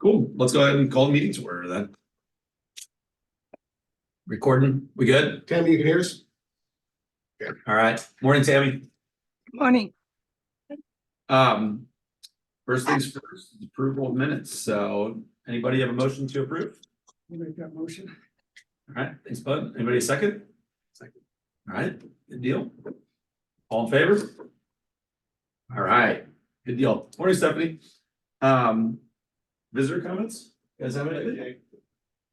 Cool. Let's go ahead and call the meeting to order then. Recording. We good? Tammy, you can hear us? All right. Morning, Tammy. Morning. First things first, approval of minutes. So anybody have a motion to approve? I'll make that motion. All right. Thanks, bud. Anybody a second? Second. All right. Good deal. All in favor? All right. Good deal. Morning, Stephanie. Visitor comments? You guys have anything?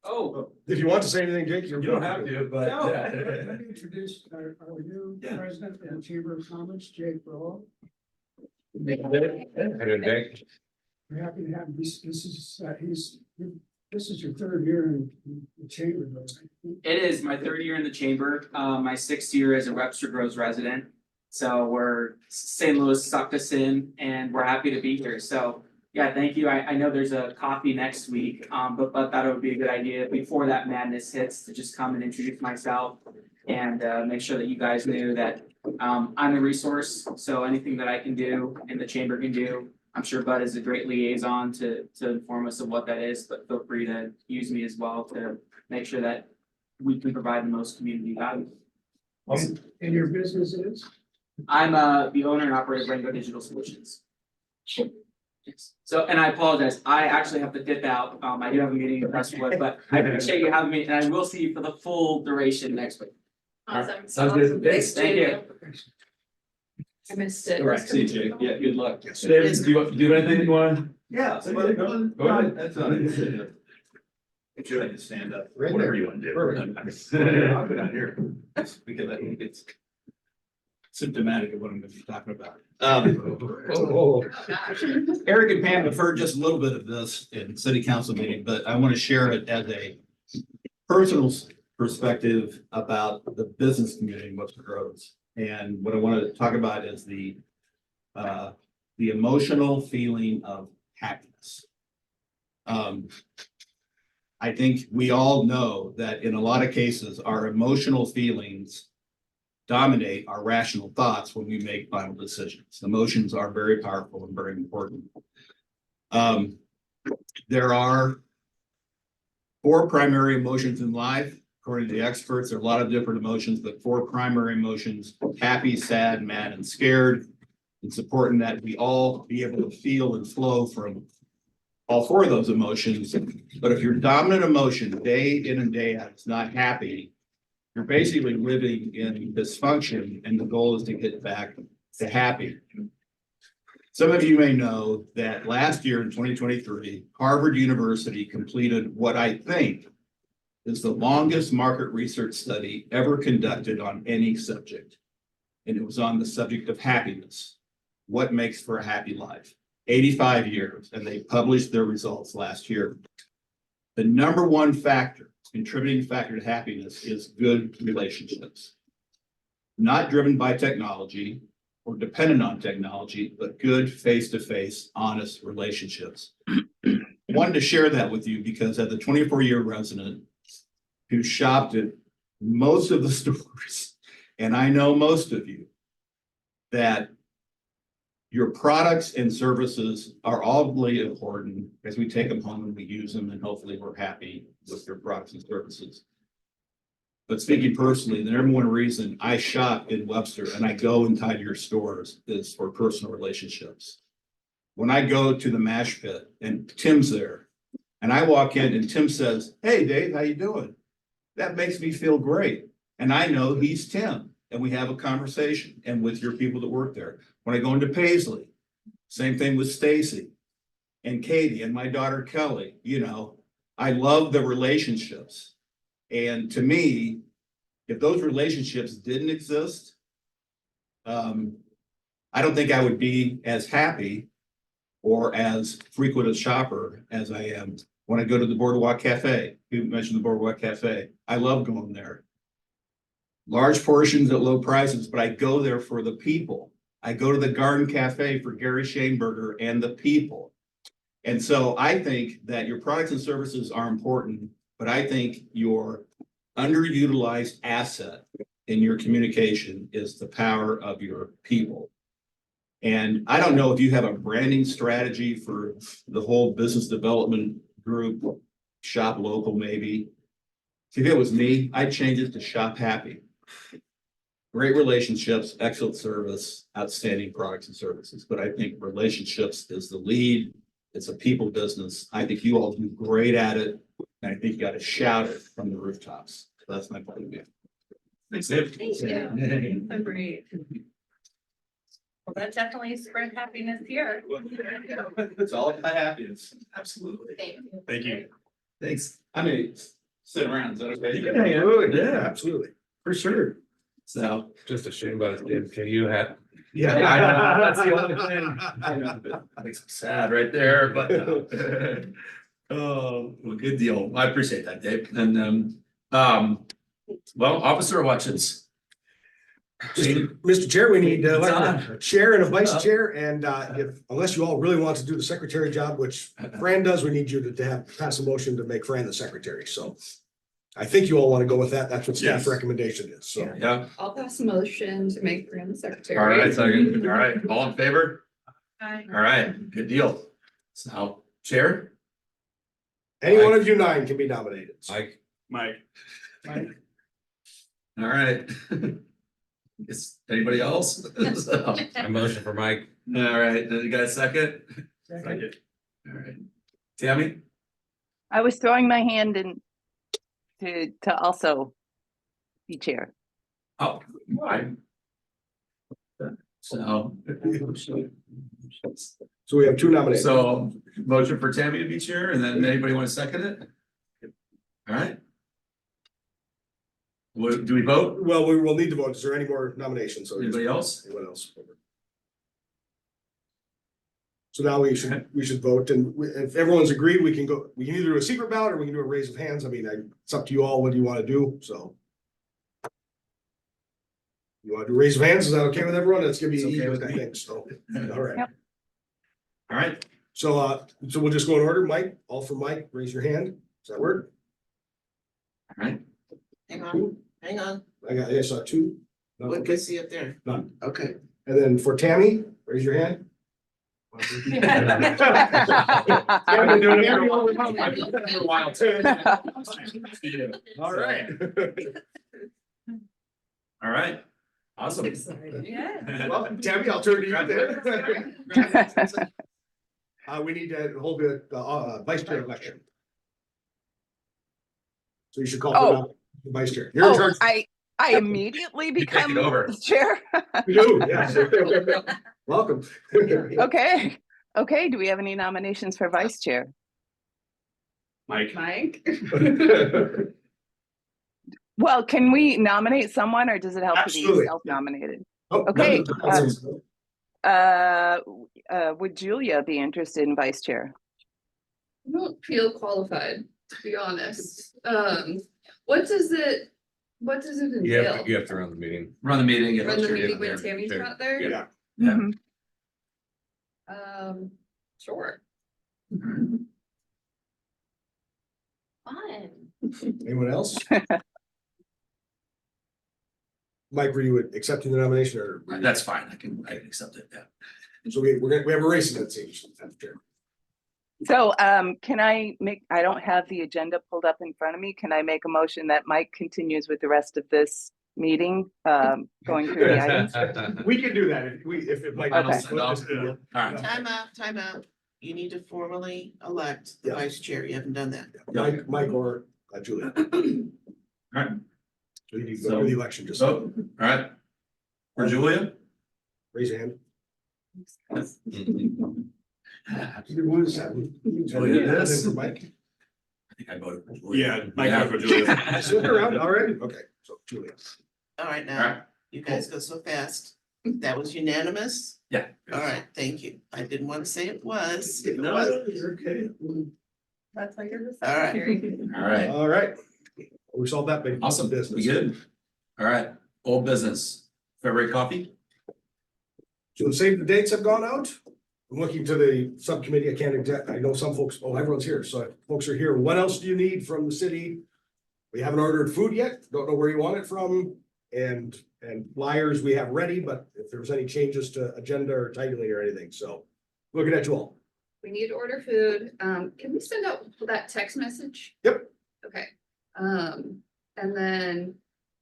Oh, If you want to say anything, Jake, you don't have to, but. No. yeah. Let me introduce our new Yeah. president of the Chamber of Commerce, Jake Burrow. Hey, We're happy to have this. This is your third year in the chamber, though, right? It is my third year in the chamber, my sixth year as a Webster Groves resident. So we're St. Louis sucked us in and we're happy to be here. So yeah, thank you. I know there's a coffee next week, but thought it would be a good idea before that madness hits to just come and introduce myself and make sure that you guys knew that I'm a resource. So anything that I can do and the chamber can do, I'm sure Bud is a great liaison to inform us of what that is, but feel free to use me as well to make sure that we can provide the most community value. And your business is? I'm the owner and operator of Rainbow Digital Solutions. Yes. So, and I apologize, I actually have to dip out. I do have a meeting in Crestwood, but I appreciate you having me and I will see you for the full duration next week. Awesome. Sounds good. Awesome. Thanks, Thank Jake. you. I missed it. All right, see you, Jake. Yeah, good luck. Yes. David, do you have anything you want? Yeah, Go ahead. that's all right. Should I just stand up? Right Whatever there. you want to do. Perfect. I'll go down here. Because I think it's symptomatic of what I'm gonna be talking about. Oh, Oh, gosh. Eric and Pam have heard just a little bit of this in city council meeting, but I want to share it as a personal perspective about the business community in Webster Groves. And what I want to talk about is the emotional feeling of happiness. I think we all know that in a lot of cases, our emotional feelings dominate our rational thoughts when we make final decisions. Emotions are very powerful and very important. There are 4 primary emotions in life. According to the experts, there are a lot of different emotions, but 4 primary emotions: happy, sad, mad, and scared. It's important that we all be able to feel and flow from all 4 of those emotions. But if your dominant emotion day in and day out is not happy, you're basically living in dysfunction, and the goal is to get back to happy. Some of you may know that last year in 2023, Harvard University completed what I think is the longest market research study ever conducted on any subject. And it was on the subject of happiness. What makes for a happy life? 85 years, and they published their results last year. The number one contributing factor to happiness is good relationships. Not driven by technology or dependent on technology, but good face-to-face, honest relationships. I wanted to share that with you because as a 24-year resident who shopped at most of the stores, and I know most of you, that your products and services are awfully important as we take them home and we use them, and hopefully we're happy with your products and services. But speaking personally, the number one reason I shop in Webster and I go inside your stores is for personal relationships. When I go to the mash pit and Tim's there, and I walk in and Tim says, "Hey Dave, how you doing?" That makes me feel great. And I know he's Tim, and we have a conversation, and with your people that work there. When I go into Paisley, same thing with Stacy and Katie and my daughter Kelly. You know, I love the relationships. And to me, if those relationships didn't exist, I don't think I would be as happy or as frequent a shopper as I am when I go to the Boardwalk Cafe. You mentioned the Boardwalk Cafe. I love going there. Large portions at low prices, but I go there for the people. I go to the Garden Cafe for Gary Shaneberger and the people. And so I think that your products and services are important, but I think your underutilized asset in your communication is the power of your people. And I don't know if you have a branding strategy for the whole business development group, shop local maybe. If it was me, I'd change it to shop happy. Great relationships, excellent service, outstanding products and services, but I think relationships is the lead. It's a people business. I think you all do great at it. And I think you got to shout it from the rooftops. So that's my point of view. Thanks, Dave. Thank you. Agreed. Well, that definitely spread happiness here. It's all about happiness. Absolutely. Thank you. Thank you. Thanks. I mean, sit around, is that okay? Yeah, absolutely. For sure. So. Just a shame about it, Dave. You had. Yeah, I know, that's the only thing. I know, that makes me sad right there, but. Oh, well, good deal. I appreciate that, Dave. And, well, officer elections. Mr. Chair, we need It's like on. a chair and a vice chair, and if, unless you all really want to do the secretary job, which Fran does, we need you to have, pass a motion to make Fran the secretary, so. I think you all want to go with that. That's what staff's Yes. recommendation is, so. Yeah, I'll pass a motion to make Fran the secretary. all right, second. All right, all in favor? Aye. All right, good deal. So, Chair? Any one of you 9 can be nominated. Mike. All right. Is anybody else? So, A motion for Mike. all right, you got a second? Second. All right. Tammy? I was throwing my hand in to also be chair. Oh, I. So. So we have 2 nominations. So, motion for Tammy to be chair, and then anybody want to second it? All right. What, do we vote? Well, we will need to vote. Is there any more nominations? So Anybody else? anyone else? So now we should vote, and if everyone's agreed, we can either do a secret ballot or we can do a raise of hands. I mean, it's up to you all. What do you want to do? So. You want to do raise of hands? Is that okay with everyone? It's gonna be It's okay easy, with I me. think, so, all right. Yep. All right, So we'll just go in order. Mike, all for Mike, raise your hand. Does that work? all right. Hang on, hang on. I saw 2. None, What okay. can I see up there? None. Okay. And then for Tammy, raise your hand. I've been doing it for a while. I've been doing it for a while too. All right. All right, awesome. Yeah. Well, Tammy, I'll turn to you then. We need to hold the vice chair election. So you should call for the vice chair. You're in Oh, charge. I immediately You take become it over. the chair. You do, yeah. Welcome. Okay, do we have any nominations for vice chair? Mike. Mike. Well, can we nominate someone or does it help to Absolutely. be self-nominated? Oh, Okay, no. Would Julia be interested in vice chair? I don't feel qualified, to be honest. What does it entail? You have to run the meeting. Run the meeting. get Run the us meeting there. when Tammy's Sure. not there? Yeah. Yeah. Mhm. Sure. Fun. Anyone else? Mike, were you accepting the nomination or? That's fine, I can accept it, yeah. So we have a race in that seat. So, can I don't have the agenda pulled up in front of me. Can I make a motion that Mike continues with the rest of this meeting, going through the items? We can do that if it might. Okay. All right. Time out. You need to formally elect the Yeah. vice chair. You haven't done that. Mike or Julia. All right, So you need to go to the election, just so, all right. For Julia? raise your hand. Either one is that. Julia, And then this. for Mike. I think I voted for Julia. Yeah, Mike voted for Julia. Stick around already? Okay, so Julia. All right, All now, right, you guys go so fast. That was unanimous? yeah. All right, thank you. I didn't want to say it was. No, you're okay. That's why you're the All right. secretary. All right, All right. We solved that big awesome, business. we good? All right, old business, February coffee? So the save the dates have gone out. I'm looking to the subcommittee. I know some folks, everyone's here. So if folks are here. What else do you need from the city? We haven't ordered food yet. Don't know where you want it from. and flyers we have ready, but if there's any changes to agenda or titling or anything, so looking at you all. We need to order food. Can we send out that text message? Yep. Okay. And then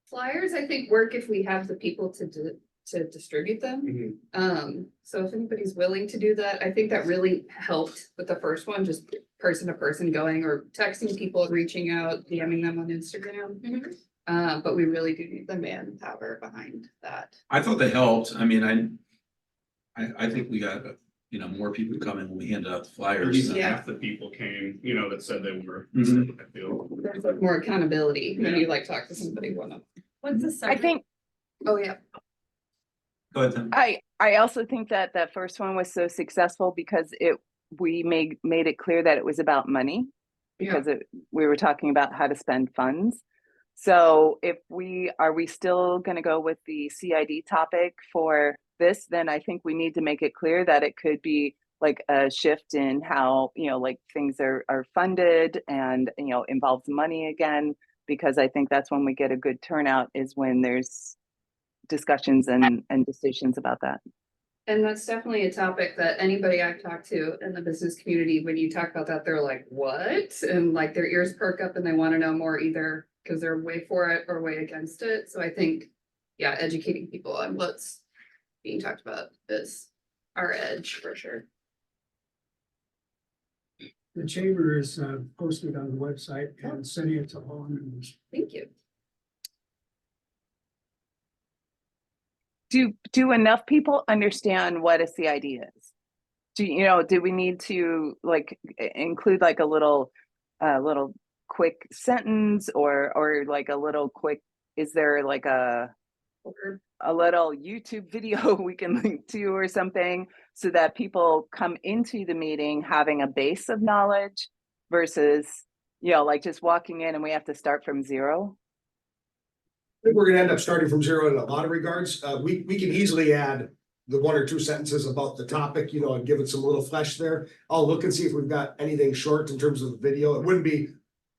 flyers, I think work if we have the people to distribute them. So if anybody's willing to do that, I think that really helped with the first one, just person to person going or texting people, reaching out, DMing them on Instagram. But we really do need the manpower behind that. I thought they helped. I mean, I think we got, you know, more people coming when we handed out the At flyers. least Yeah. half the people came, you know, that said they were. Mhm. I feel. There's like more accountability when you like talk to somebody one up. What's the I second? think, Oh, yeah. Go ahead, Tim. I also think that that first one was so successful because we made it clear that it was about money. Because we were talking about how to spend funds. So if are we still gonna go with the CID topic for this, then I think we need to make it clear that it could be like a shift in how, you know, like things are funded and, you know, involves money again. Because I think that's when we get a good turnout is when there's discussions and decisions about that. And that's definitely a topic that anybody I've talked to in the business community, when you talk about that, they're like, what? And like their ears perk up and they want to know more either because they're way for it or way against it. So I think, yeah, educating people on what's being talked about is our edge for sure. The chamber is posted on the website and sending it to all members. Thank you. Do enough people understand what a CID is? Do we need to like include like a little quick sentence or like a little quick, is there like a little YouTube video we can link to or something so that people come into the meeting having a base of knowledge versus, you know, like just walking in and we have to start from zero? I think we're gonna end up starting from zero in a lot of regards. We can easily add the one or two sentences about the topic, you know, and give it some little flesh there. I'll look and see if we've got anything short in terms of the video. It wouldn't be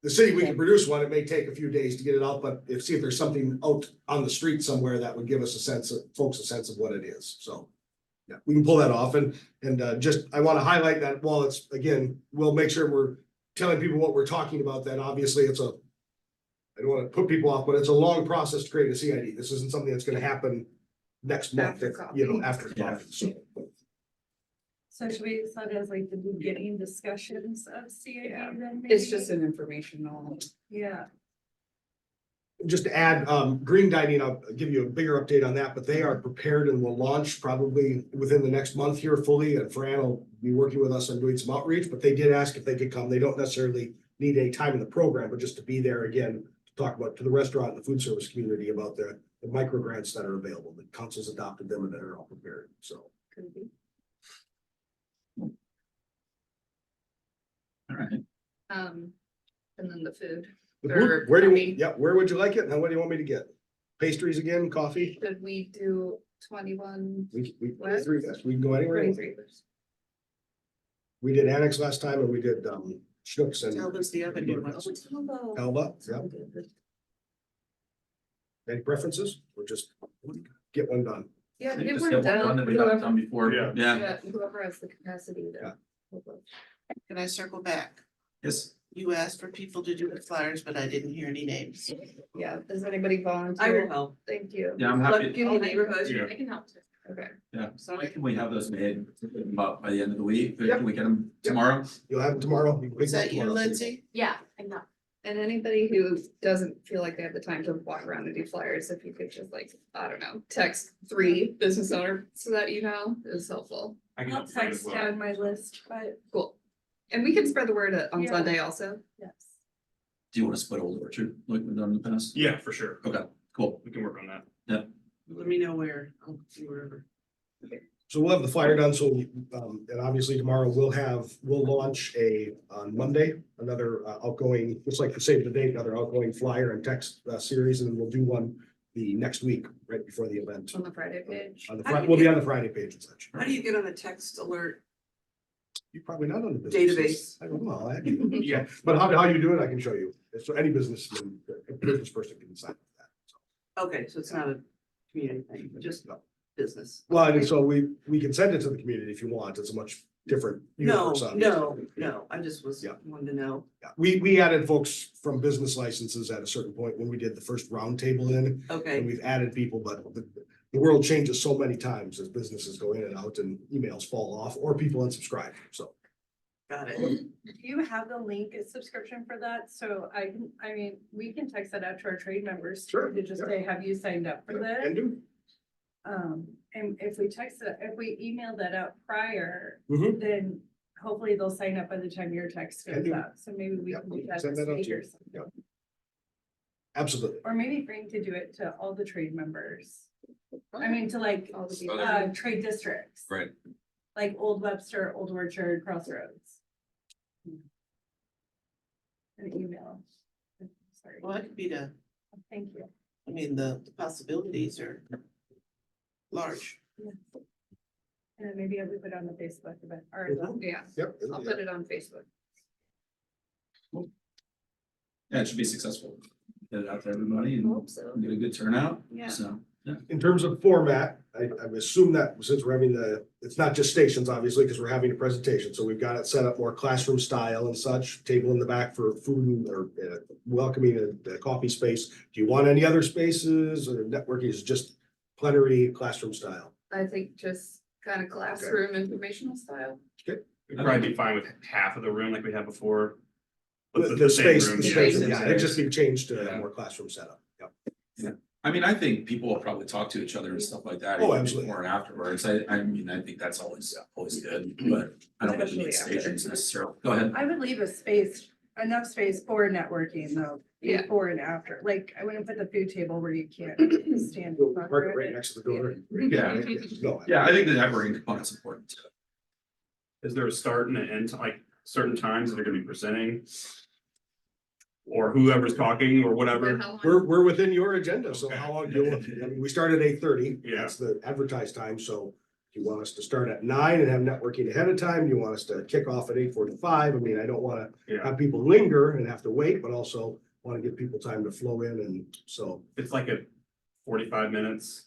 the city, we can produce one. It may take a few days to get it out, but see if there's something out on the street somewhere that would give us a sense of what it is. So yeah, we can pull that off and just, I want to highlight that while it's, again, we'll make sure we're telling people what we're talking about, then obviously I don't want to put people off, but it's a long process to create a CID. This isn't something that's going to happen next month, After coffee. you know, after coffee. So So should we set it as like the beginning discussions of CID then? It's maybe? just an informational. Yeah, just to add, Green Dining, I'll give you a bigger update on that, but they are prepared and will launch probably within the next month here fully. And Fran will be working with us on doing some outreach, but they did ask if they could come. They don't necessarily need any time in the program, but just to be there again, to talk about to the restaurant and the food service community about the micro grants that are available. The council's adopted them and they're all prepared, so. Could be. All right. And then the food. Where do we, yeah, where would you like it? And what do you want me to get? Pastries again, coffee? Should we do 21? We What? we can go anywhere. 23. We did Annex last time and we did Schnucks and Tell us the other new ones. Alba, yeah. Any preferences or just get one done? Yeah, I think get just one get one done. done that we got Whoever- done before. Yeah. Yeah. Whoever has the capacity Yeah. to. Can I circle back? Yes. You asked for people to do the flyers, but I didn't hear any names. Yeah, does anybody volunteer? I will help. Thank you. Yeah, I'm Look, happy. give me neighborhoods. Yeah. I can help too. Okay. Yeah. Sorry. When can we have those made? About by the end of the week? Yep. Can we get them tomorrow? You'll have it tomorrow. You can pick Is it up that you, tomorrow. Lindsay? Yeah, I know. And anybody who doesn't feel like they have the time to walk around and do flyers, if you could just like, I don't know, text 3 business owner so that you know is helpful. I can I'll help you as text well. down my list, but Cool. And we can spread the word on Yeah. Sunday also. yes. Do you want to split Old Orchard like we've done in the past? Yeah, for sure. Okay, cool. We can work on that. Let me know where. I'll see wherever. So we'll have the flyer done, so, and obviously tomorrow we'll launch on Monday, another outgoing, just like the Save the Date, another outgoing flyer and text series, and then we'll do one the next week, right before the event. On the Friday page. We'll be on the Friday page and such. How do you get on a text alert? You're probably not on the business. Database. I don't know, I'll add you. But how you do it, I can show you. So any business person can sign up for that. So. Okay, so it's not a community thing, just business. Well, and so we can send it to the community if you want. It's a much different. No, universe, obviously. no, I just was Yeah. wanting to know. Yeah, we added folks from business licenses at a certain point when we did the first roundtable in, and Okay, we've added people, but the world changes so many times as businesses go in and out and emails fall off or people unsubscribe, so. got it. Do you have the link, a subscription for that? So I mean, we can text that out to our trade members. Sure, To just yeah. say, have you signed up for this? And do. And if we text it, if we email that out prior, Mhm. then hopefully they'll sign up by the time your text Can goes do. out. So maybe we Yep, can we do can that send this that out week to you. or something. Yep. Absolutely. Or maybe Frank to do it to all the trade members. I mean, to like, All the people. trade districts. Right. Like Old Webster, Old Orchard, Crossroads. An email. Sorry, Well, that could be thank you. I mean, the possibilities are large. And then maybe we put it on the Facebook event or Mhm. Yeah, Yep. I'll put it on Facebook. Yeah, it should be successful. Get it out to everybody and Hope so. get a good turnout. Yeah. So, yeah. In terms of format, I assume that since we're having it's not just stations, obviously, because we're having a presentation, so we've got it set up more classroom style and such, table in the back for food or welcoming a coffee space. Do you want any other spaces or networking is just plenary classroom style? I think just kind of classroom informational style. It'd probably be fine with half of the room like we had before. But The same space, room, the yeah. space, yeah, it just be changed to a Yeah. more classroom setup. Yep. I mean, I think people will probably talk to each other and stuff like that. Oh, even absolutely. Before and afterwards. I mean, I think that's always good, but I don't think we need Especially after. stations necessarily. Go ahead. I would leave enough space for networking though, Yeah. before and after. Like, I wouldn't put the food table where you can't stand. in front Park of it right it. next to the door. Yeah. No. Yeah, I think the networking component's important too. Is there a start and an end, like certain times that are gonna be presenting? Or whoever's talking or whatever? How long- We're within your agenda, so Okay. how long do you want? I mean, we start at 8:30. Yeah. That's the advertised time, so. Do you want us to start at 9 and have networking ahead of time? Do you want us to kick off at 8:45? I mean, I don't wanna Yeah, have people linger and have to wait, but also wanna give people time to flow in and so. it's like a 45 minutes,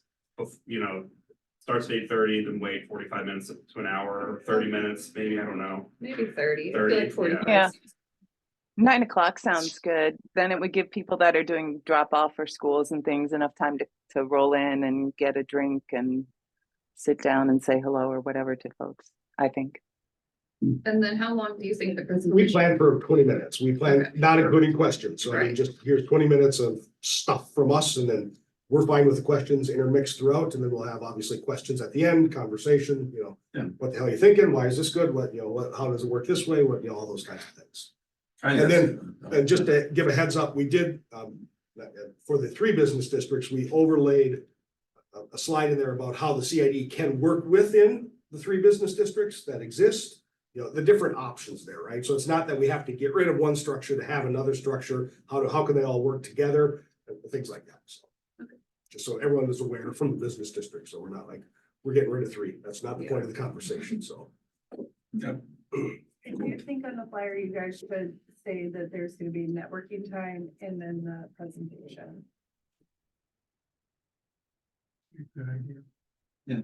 starts at 8:30, then wait 45 minutes to an hour, or 30 minutes, maybe, I don't know. Maybe 30. I feel 30, like 45. yeah. 9 o'clock sounds good. Then it would give people that are doing drop off for schools and things enough time to roll in and get a drink and sit down and say hello or whatever to folks, I think. And then how long do you think the We presentation? plan for 20 minutes. We plan, Okay. not including questions. So I mean, Right. just here's 20 minutes of stuff from us and then we're fine with the questions intermixed throughout. And then we'll have obviously questions at the end, conversation, Yeah. what the hell are you thinking? Why is this good? How does it work this way? All those kinds of things. I think And that's- And just to give a heads up, we did, for the 3 business districts, we overlaid a slide in there about how the CID can work within the 3 business districts that exist. The different options there, right? So it's not that we have to get rid of one structure to have another structure. How can they all work together? Things like that, so. Okay. Just so everyone is aware from the business district, so we're not like, we're getting rid of 3. That's not the point of the conversation, so. Yeah. And do you think on the flyer, you guys should say that there's gonna be networking time and then the presentation? Good idea. Yeah.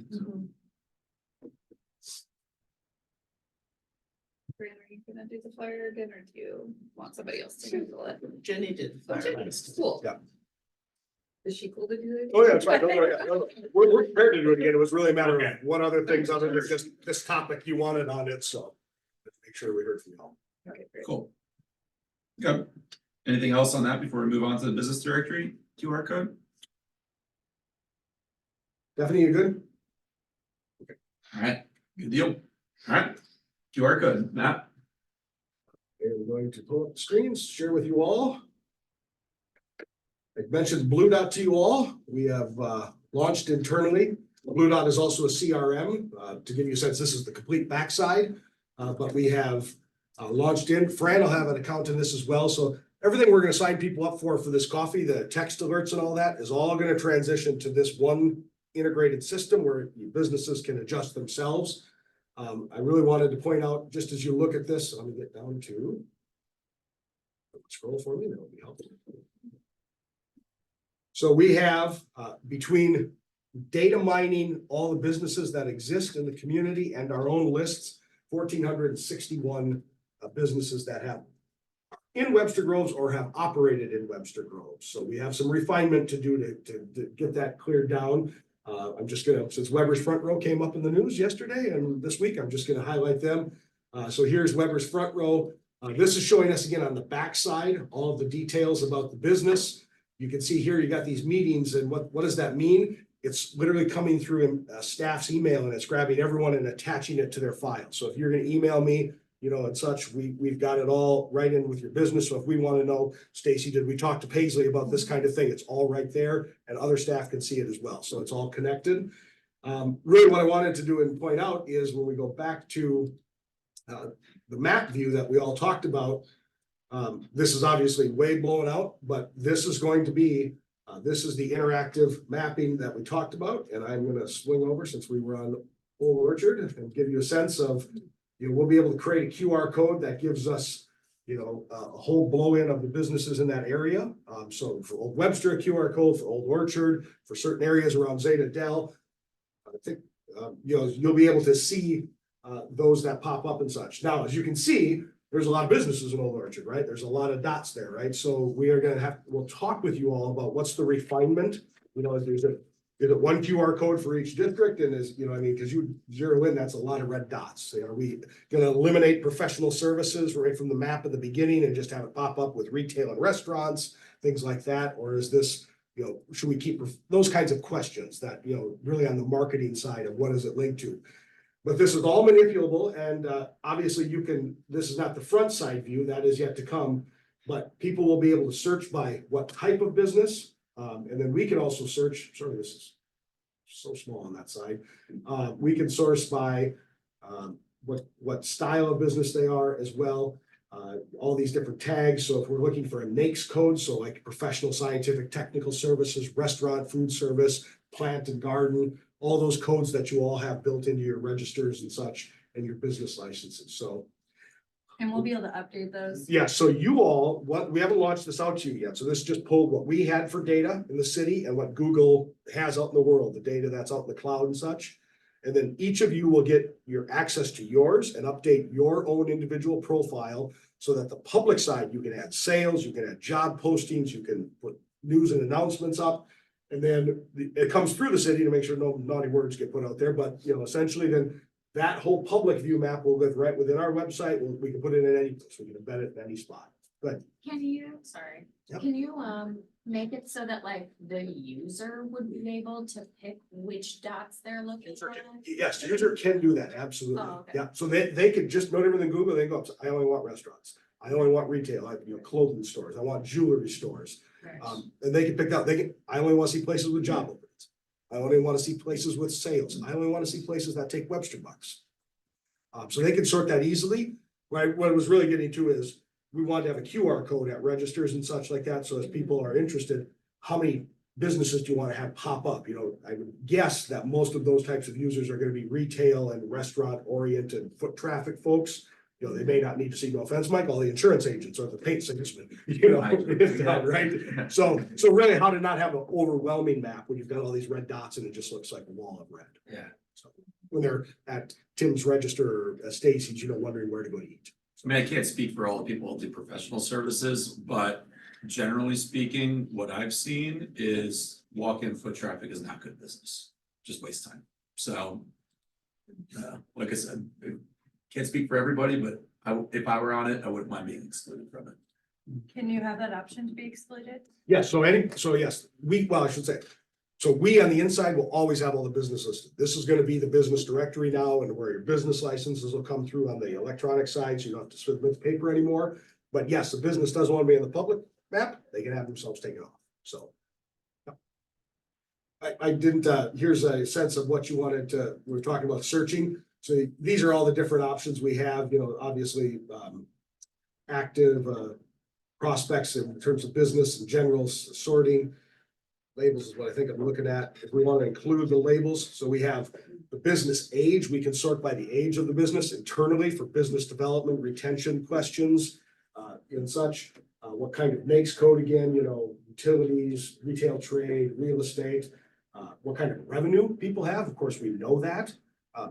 Fran, are you gonna do the flyer again, or do you want somebody else to handle it? Jenny did. the Okay, fire list. cool. Yeah. Is she cool to do it? Oh, yeah, that's right. We're prepared to do it again. It was really a matter Okay. of what other things other than just this topic you wanted on it, so. Let's make sure we heard from y'all. Okay, great. Cool. Okay. Anything else on that before we move on to the business directory QR code? Stephanie, you good? All right, good deal. All right, QR code, Matt. I'm going to pull up the screens, share with you all. I mentioned Blue Dot to you all. We have launched internally. Blue Dot is also a CRM. To give you a sense, this is the complete backside. But we have launched in. Fran will have an account in this as well. So everything we're going to sign people up for this coffee, the text alerts and all that is all going to transition to this one integrated system where businesses can adjust themselves. I really wanted to point out, just as you look at this, let me get down to scroll for me, that would be helpful. So we have, between data mining, all the businesses that exist in the community and our own lists, 1,461 businesses that have in Webster Groves or have operated in Webster Groves. So we have some refinement to do to get that cleared down. I'm just gonna, since Weber's Front Row came up in the news yesterday and this week, I'm just gonna highlight them. So here's Weber's Front Row. This is showing us again on the backside, all of the details about the business. You can see here, you got these meetings and what does that mean? It's literally coming through staff's email and it's grabbing everyone and attaching it to their file. So if you're gonna email me, you know, and such, we've got it all right in with your business. So if we want to know, Stacy, did we talk to Paisley about this kind of thing? It's all right there and other staff can see it as well. So it's all connected. Really what I wanted to do and point out is when we go back to the map view that we all talked about, this is obviously way blown out, but this is going to be, this is the interactive mapping that we talked about. And I'm going to swing over since we were on Old Orchard and give you a sense of, you know, we'll be able to create a QR code that gives us, you know, a whole blow in of the businesses in that area. So for Old Webster, a QR code, for Old Orchard, for certain areas around Zeta Dell. I think, you know, you'll be able to see those that pop up and such. Now, as you can see, there's a lot of businesses in Old Orchard, right? There's a lot of dots there, right? So we are going to we'll talk with you all about what's the refinement. You know, there's one QR code for each district and is, you know, I mean, because you zero in, that's a lot of red dots. So are we going to eliminate professional services right from the map at the beginning and just have it pop up with retail and restaurants, things like that? Or is this, you know, should we keep those kinds of questions that, you know, really on the marketing side of what is it linked to? But this is all manipulable and obviously you can, this is not the front side view, that is yet to come, but people will be able to search by what type of business. And then we can also search, sorry, this is so small on that side. We can source by what style of business they are as well. All these different tags. So if we're looking for a NAICS code, so like professional, scientific, technical services, restaurant, food service, plant and garden, all those codes that you all have built into your registers and such and your business licenses. So And we'll be able to update those. yeah, so you all, we haven't launched this out to you yet, so this just pulled what we had for data in the city and what Google has out in the world, the data that's out in the cloud and such. And then each of you will get your access to yours and update your own individual profile so that the public side, you can add sales, you can add job postings, you can put news and announcements up. And then it comes through the city to make sure no naughty words get put out there, but you know, essentially then that whole public view map will live right within our website. We can put it in any place. We can embed it in any spot. But Can you, sorry, Yep. can you make it so that like the user would be able to pick which dots they're looking for? yes, the user can do that. Absolutely. Oh, okay. Yeah. So they could just note everything in Google. They go, I only want restaurants. I only want retail, clothing stores. I want jewelry stores. Right. And they can pick out, I only want to see places with job openings. I only want to see places with sales. I only want to see places that take Webster bucks. So they can sort that easily. Right. What it was really getting to is we want to have a QR code at registers and such like that. So as people are interested, how many businesses do you want to have pop up? You know, I would guess that most of those types of users are going to be retail and restaurant oriented foot traffic folks. You know, they may not need to see, no offense, Mike, all the insurance agents or the paint salesmen, you know, right? So really how to not have an overwhelming map when you've got all these red dots and it just looks like a wall of red. Yeah. So when they're at Tim's register or Stacy's, you know, wondering where to go to eat. I mean, I can't speak for all the people who do professional services, but generally speaking, what I've seen is walk-in foot traffic is not good business, just waste time. So, like I said, can't speak for everybody, but if I were on it, I wouldn't mind being excluded from it. Can you have that option to be excluded? Yes, yes, I should say, so we on the inside will always have all the business listed. This is gonna be the business directory now and where your business licenses will come through on the electronic side, so you don't have to submit paper anymore. But yes, the business doesn't want to be in the public map, they can have themselves taken off, so. I didn't, here's a sense of what you wanted to, we're talking about searching. So these are all the different options we have, you know, obviously, active, prospects in terms of business and general sorting. Labels is what I think I'm looking at. If we want to include the labels, so we have the business age, we can sort by the age of the business internally for business development, retention questions, and such. what kind of makes code again, you know, utilities, retail trade, real estate. What kind of revenue people have, of course, we know that.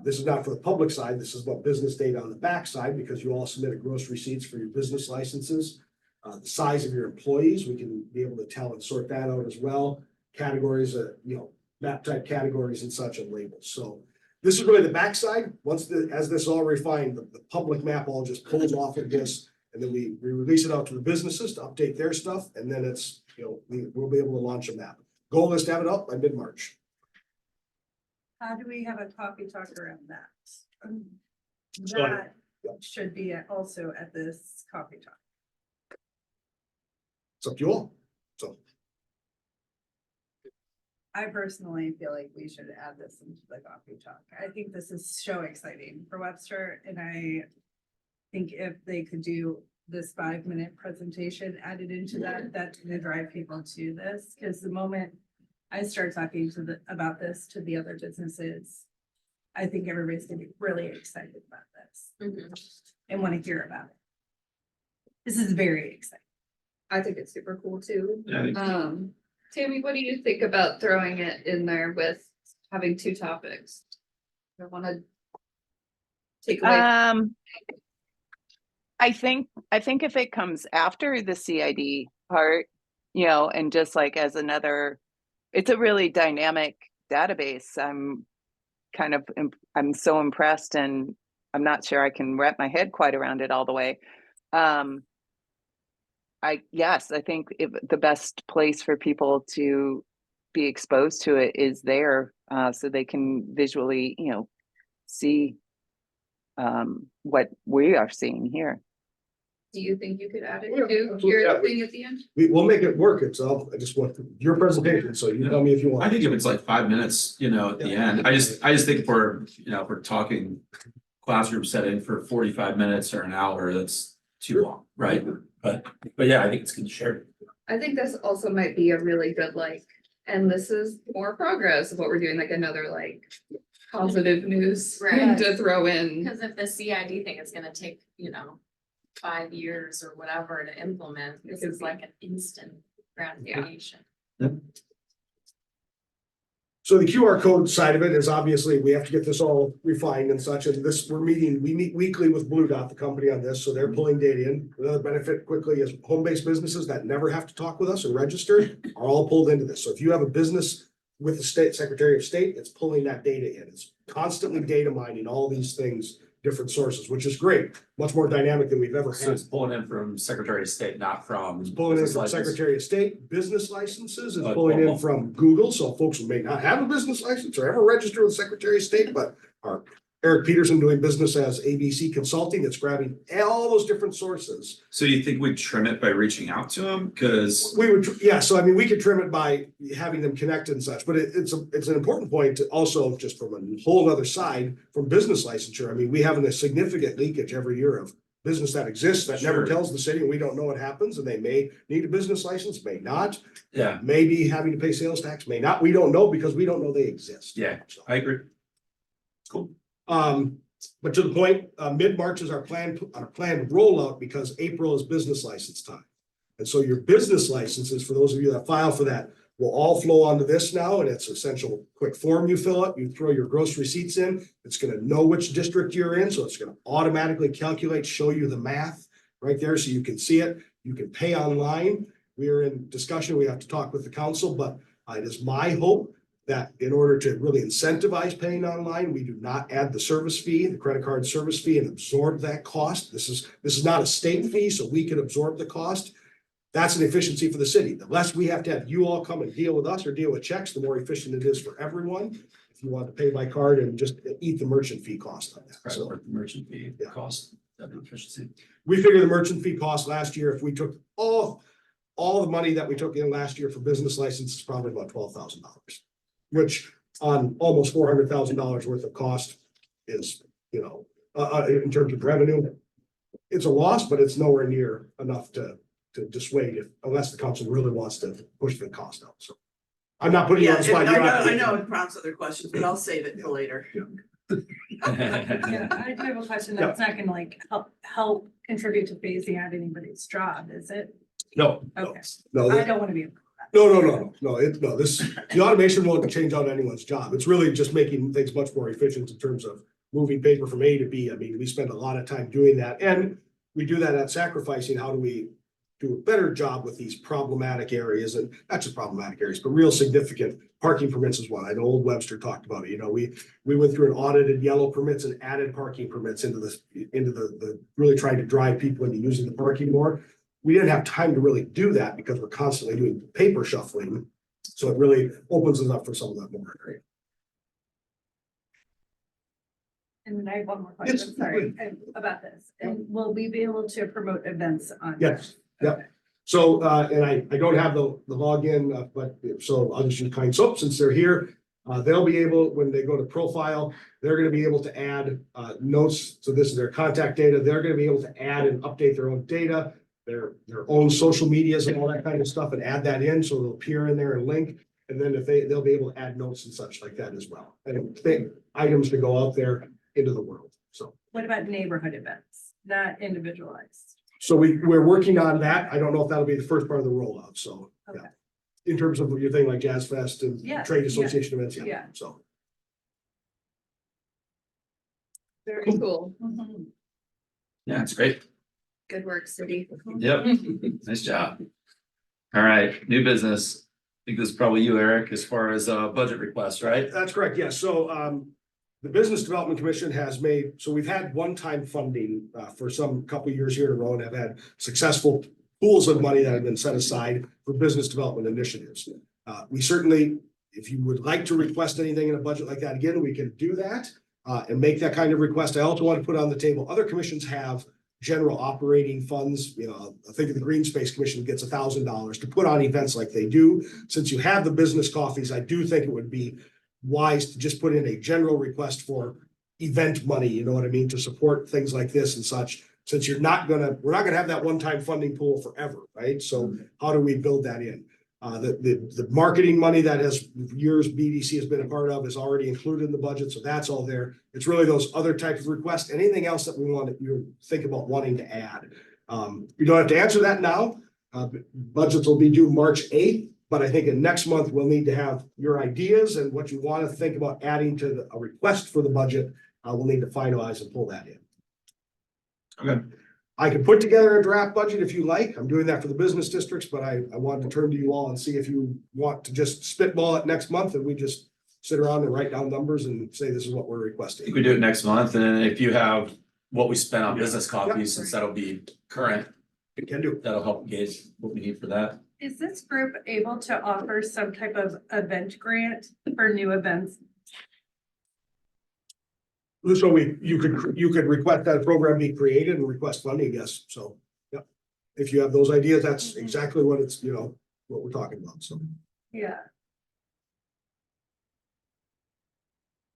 This is not for the public side, this is what business data on the back side, because you all submitted gross receipts for your business licenses. The size of your employees, we can be able to tell and sort that out as well. Categories, you know, map type categories and such and labels. So this is really the backside. As this is all refined, the public map all just pulls off of this. And then we release it out to the businesses to update their stuff. And then it's, you know, we'll be able to launch a map. Goal is to have it up by mid-March. How do we have a coffee talk around that? So, That yeah. should be also at this coffee talk. It's up to you all. So I personally feel like we should add this into the coffee talk. I think this is so exciting for Webster, and I think if they could do this 5-minute presentation added into that, that's gonna drive people to this, because the moment I start talking about this to the other businesses, I think everybody's gonna be really excited about this and want to hear about it. This is very exciting. I think it's super cool too. Yeah, I think- Tammy, what do you think about throwing it in there with having 2 topics? I wanna take away. I think if it comes after the CID part, you know, and just like as another, it's a really dynamic database. I'm so impressed, and I'm not sure I can wrap my head quite around it all the way. I think the best place for people to be exposed to it is there, so they can visually, you know, see what we are seeing here. Do you think you could add it Yeah, to absolutely, your yeah. thing at the end? we'll make it work. It's all, I just want your presentation. So you tell me if you want. I think if it's like 5 minutes, you know, at the end, I just think if we're, you know, if we're talking classroom setting for 45 minutes or an hour, that's too long, right? But yeah, I think it's good to share. I think this also might be a really good and this is more progress of what we're doing, like another positive news Right. to throw in. Because if the CID thing is gonna take, 5 years or whatever to implement, this is like an instant gratification. So the QR code side of it is obviously, we have to get this all refined and such, and we meet weekly with Blue Dot, the company on this, so they're pulling data in. Another benefit quickly is home-based businesses that never have to talk with us and register are all pulled into this. So if you have a business with the state Secretary of State, it's pulling that data in. It's constantly data mining all these things, different sources, which is great, much more dynamic than we've ever So had. it's pulling in from Secretary of State, not from. It's pulling in business from license. Secretary of State, business licenses, it's Oh, pulling in cool. from Google, so folks who may not have a business license or ever register with Secretary of State, but are Eric Peterson doing business as ABC Consulting, it's grabbing all those different sources. So you think we'd trim it by reaching out to them? Cause We would, yeah, so I mean, we could trim it by having them connect and such, but it's an important point to also, just from a whole other side, from business licensure. I mean, we have a significant leakage every year of business that exists that never Sure. tells the city, and we don't know what happens, and they may need a business license, may not. yeah, Maybe having to pay sales tax, may not, we don't know because we don't know they exist. yeah, So, I agree. Cool. but to the point, mid-March is our planned rollout because April is business license time. And so your business licenses, for those of you that file for that, will all flow onto this now, and it's essential quick form you fill out, you throw your gross receipts in, it's gonna know which district you're in, so it's gonna automatically calculate, show you the math right there, so you can see it, you can pay online. We are in discussion, we have to talk with the council, but it is my hope that in order to really incentivize paying online, we do not add the service fee, the credit card service fee, and absorb that cost. This is not a state fee, so we can absorb the cost. That's an efficiency for the city. The less we have to have you all come and deal with us or deal with checks, the more efficient it is for everyone. If you want to pay by card and just eat the merchant fee cost on that. Right, So or the merchant fee Yeah. cost, that efficiency. we figure the merchant fee cost last year, if we took all the money that we took in last year for business licenses, probably about $12,000. Which on almost $400,000 worth of cost is, in terms of revenue. It's a loss, but it's nowhere near enough to dissuade unless the council really wants to push the cost out, so. I'm not putting you on the spot. You have to- I know it prompts other questions, but I'll save it for later. Yeah, I do have a question that's not gonna help contribute to phasing out anybody's job, is it? No, Okay. no, I don't wanna be. no, this, the automation won't change out anyone's job. It's really just making things much more efficient in terms of moving paper from A to B. I mean, we spend a lot of time doing that, and we do that at sacrificing, how do we do a better job with these problematic areas, and not just problematic areas, but real significant parking permits is one. I know Old Webster talked about it, you know, we went through and audited yellow permits and added parking permits into this, into the really trying to drive people into using the parking more. We didn't have time to really do that because we're constantly doing paper shuffling. So it really opens us up for some of that more. And then I have one more question, Yes, sorry, about this. And will we be able to promote events on? Yes, yep. So, and I don't have the login, but so I'll just use Kind Soap since they're here. They'll be able, when they go to profile, they're gonna be able to add notes. So this is their contact data. They're gonna be able to add and update their own data, their own social medias and all that kind of stuff, and add that in, so it'll appear in there and link. And then if they'll be able to add notes and such like that as well. And items to go out there into the world, so. What about neighborhood events, not individualized? So we're working on that. I don't know if that'll be the first part of the rollout, so, yeah. Okay. In terms of your thing like Jazz Fest and Yeah, trade yeah, association events, yeah, yeah. so. Very cool. Yeah, it's great. Good work, city. Yep, nice job. All right, new business. I think this is probably you, Eric, as far as budget requests, right? That's correct, yes. So, the Business Development Commission has made, so we've had one-time funding, for some couple of years here in a row and have had successful pools of money that have been set aside for business development initiatives. We certainly, if you would like to request anything in a budget like that again, we can do that, and make that kind of request. I also want to put on the table, other commissions have general operating funds. You know, I think the Green Space Commission gets $1,000 to put on events like they do. Since you have the business coffees, I do think it would be wise to just put in a general request for event money, you know what I mean, to support things like this and such. Since we're not gonna have that one-time funding pool forever, right? So how do we build that in? The marketing money that has years BDC has been a part of is already included in the budget, so that's all there. It's really those other types of requests. Anything else that we want to, you think about wanting to add. You don't have to answer that now. Budgets will be due March 8th, but I think in next month we'll need to have your ideas and what you want to think about adding to a request for the budget. We'll need to finalize and pull that in. Okay. I can put together a draft budget if you like. I'm doing that for the business districts, but I wanted to turn to you all and see if you want to just spitball it next month and we just sit around and write down numbers and say this is what we're I requesting. think we do it next month, and then if you have what we spent on business copies, since that'll be current, We can do. that'll help gauge what we need for that. Is this group able to offer some type of event grant for new events? So you could request that a program be created and request funding, yes, so, yeah. If you have those ideas, that's exactly what it's, you know, what we're talking about, so. Yeah.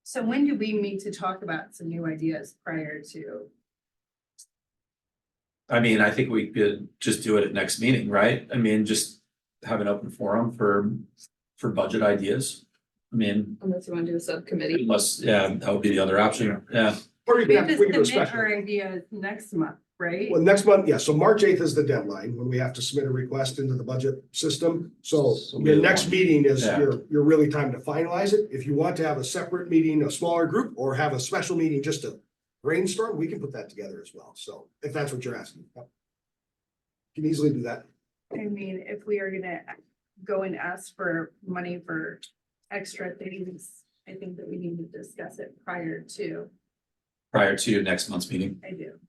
So when do we meet to talk about some new ideas prior to? I mean, I think we could just do it at next meeting, right? I mean, just have an open forum for budget ideas. I mean, Unless you want to do a subcommittee. unless, yeah, that would be the other option, yeah. Or you We can have, just we can do a submit special. our ideas next month, right? Well, next month, yeah, so March 8th is the deadline when we have to submit a request into the budget system. So your next meeting is Yeah. your really time to finalize it. If you want to have a separate meeting, a smaller group, or have a special meeting just to brainstorm, we can put that together as well. So if that's what you're asking. Yep. Can easily do that. I mean, if we are gonna go and ask for money for extra things, I think that we need to discuss it prior to, Prior to next month's meeting. I do.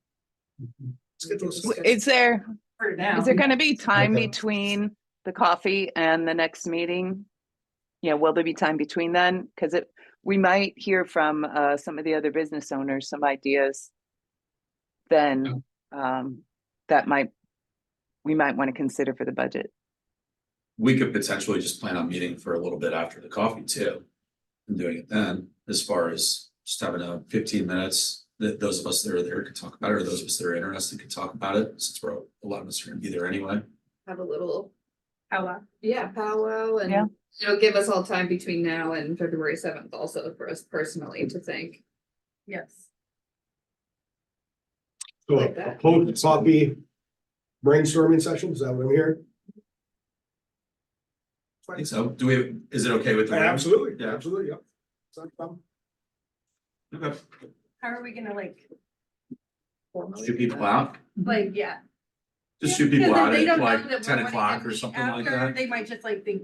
Let's get those. Is there For now. Is there gonna be time Okay. between the coffee and the next meeting? Yeah, will there be time between then? Cause we might hear from some of the other business owners, some ideas. Then that we might want to consider for the budget. We could potentially just plan on meeting for a little bit after the coffee too. And doing it then, as far as just having a 15 minutes, that those of us that are there could talk about it, or those of us that are interested could talk about it, since a lot of us are gonna be there anyway. Have a little, How, powwow and Yeah. it'll give us all time between now and February 7th also for us personally to think. yes. So Like a that. post coffee brainstorming session, is that what I'm hearing? I think so. Is it okay with the? room? Absolutely, Yeah. absolutely, yeah. It's not a problem. Okay. How are we gonna Shoot people out, yeah. just shoot people out They at don't know like that we're 10 wanting o'clock to or meet something like after. that. They might just like think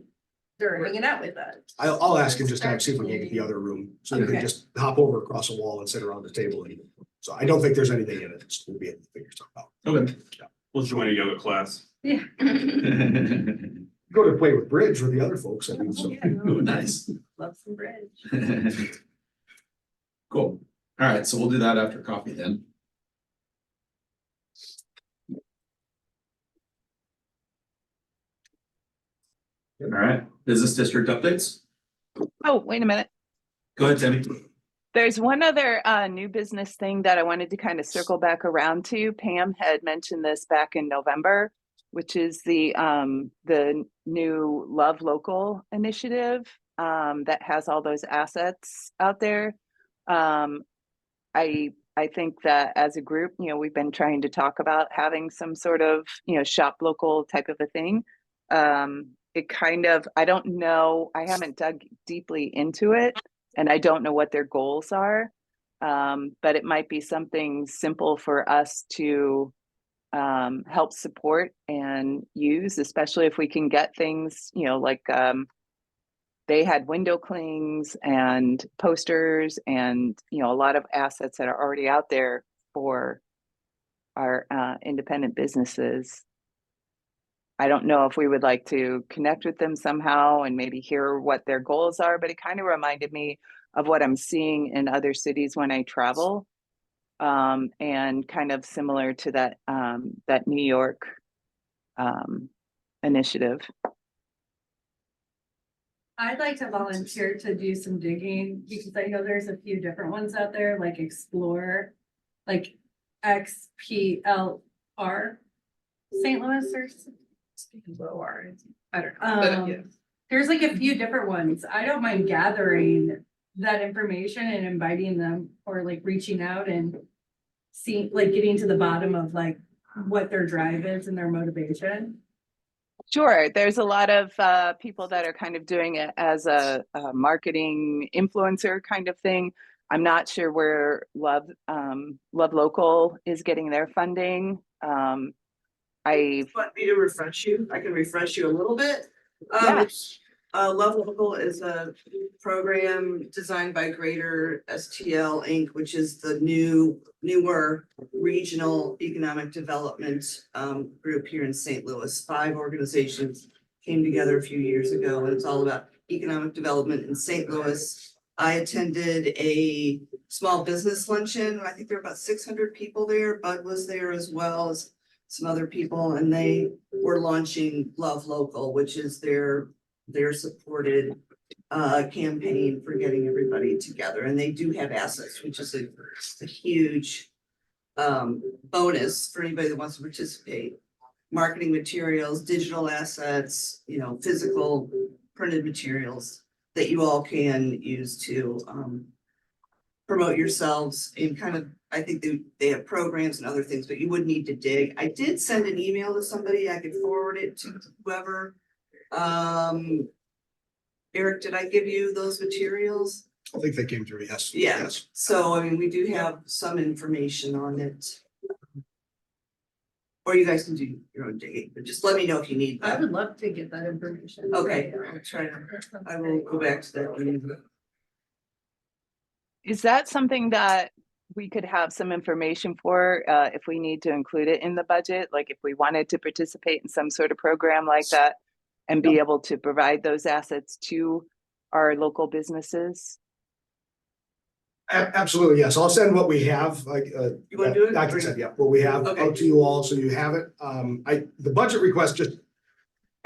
they're hanging out with us. I'll ask him just to see if we can get the other room, so we can Okay. just hop over across a wall and sit around the table. And eat. So I don't think there's anything in it, just we'll be able to figure stuff out. Okay. We'll join a yoga class. Go to play with bridge with the other folks, I mean, so. Ooh, nice. Love some bridge. Cool. All right, so we'll do that after coffee then. All right, business district updates. Oh, wait a minute. Go ahead, Tammy. There's one other new business thing that I wanted to kind of circle back around to. Pam had mentioned this back in November, which is the new Love Local initiative that has all those assets out there. I think that as a group, we've been trying to talk about having some sort of, shop local type of a thing. It kind of, I don't know, I haven't dug deeply into it. And I don't know what their goals are, but it might be something simple for us to help support and use, especially if we can get things, like they had window clings and posters and, a lot of assets that are already out there for our independent businesses. I don't know if we would like to connect with them somehow and maybe hear what their goals are, but it kind of reminded me of what I'm seeing in other cities when I travel. And kind of similar to that New York initiative. I'd like to volunteer to do some digging because I know there's a few different ones out there, like Explore, like XPLR, St. Louis or Lower, I don't know. there's like a few different ones. I don't mind gathering that information and inviting them or like reaching out and seeing, like getting to the bottom of like what their drive is and their motivation. Sure, there's a lot of people that are kind of doing it as a marketing influencer kind of thing. I'm not sure where Love Local is getting their funding. Want me to refresh you? I can refresh you a little bit. Yeah. Love Local is a program designed by Greater STL Inc., which is the newer regional economic development group here in St. Louis. 5 organizations came together a few years ago, and it's all about economic development in St. Louis. I attended a small business luncheon. I think there were about 600 people there. Bud was there as well as some other people, and they were launching Love Local, which is their supported campaign for getting everybody together. And they do have assets, which is a huge bonus for anybody that wants to participate. Marketing materials, digital assets, physical printed materials that you all can use to promote yourselves in kind of, I think they have programs and other things, but you would need to dig. I did send an email to somebody. I could forward it to whoever. Eric, did I give you those materials? I think they came through, yes. Yeah. Yes. So, I mean, we do have some information on it. Or you guys can do your own digging, but just let me know if you need I that. would love to get that information. Okay, I'll try to, I will go back to that. Is that something that we could have some information for if we need to include it in the budget? Like if we wanted to participate in some sort of program like that and be able to provide those assets to our local businesses? Absolutely, yes. I'll send what we have, like, You wanna do it? I can send, yeah, what we have Okay. out to you all, so you have it. The budget request just,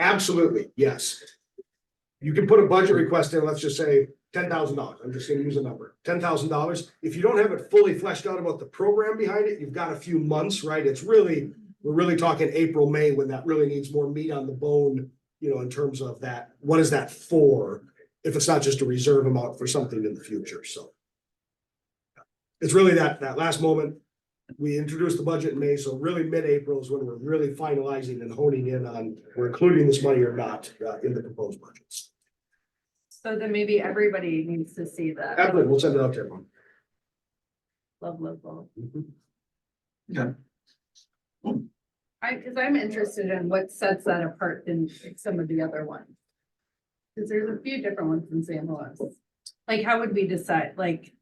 absolutely, yes. You can put a budget request in, let's just say $10,000. I'm just gonna use a number, $10,000. If you don't have it fully fleshed out about the program behind it, you've got a few months, right? We're really talking April, May, when that really needs more meat on the bone, in terms of that, what is that for? If it's not just a reserve amount for something in the future, so. It's really that last moment, We introduced the budget in May, so really mid-April is when we're really finalizing and honing in on, we're including this money or not, in the proposed budgets. So then maybe everybody needs to see that. Absolutely, we'll send it out to everyone. Love. Okay. Cause I'm interested in what sets that apart than some of the other ones. Cause there's a few different ones in San Luis. Like, how would we decide, like?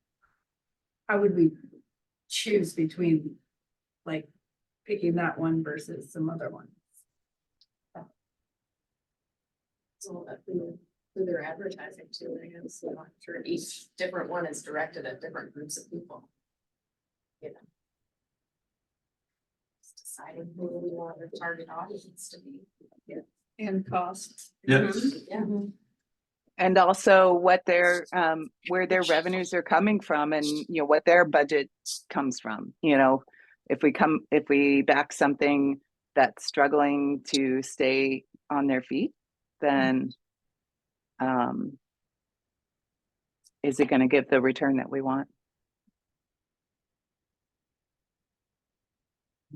How would we choose between, like, picking that one versus some other one? So who they're advertising to, I guess, you know, I'm sure each different one is directed at different groups of people. You know. Just deciding who we want our target audience to be. And cost. Yeah. Yeah. And also what their, where their revenues are coming from and, you know, what their budget comes from, you know. If we back something that's struggling to stay on their feet, then is it gonna give the return that we want?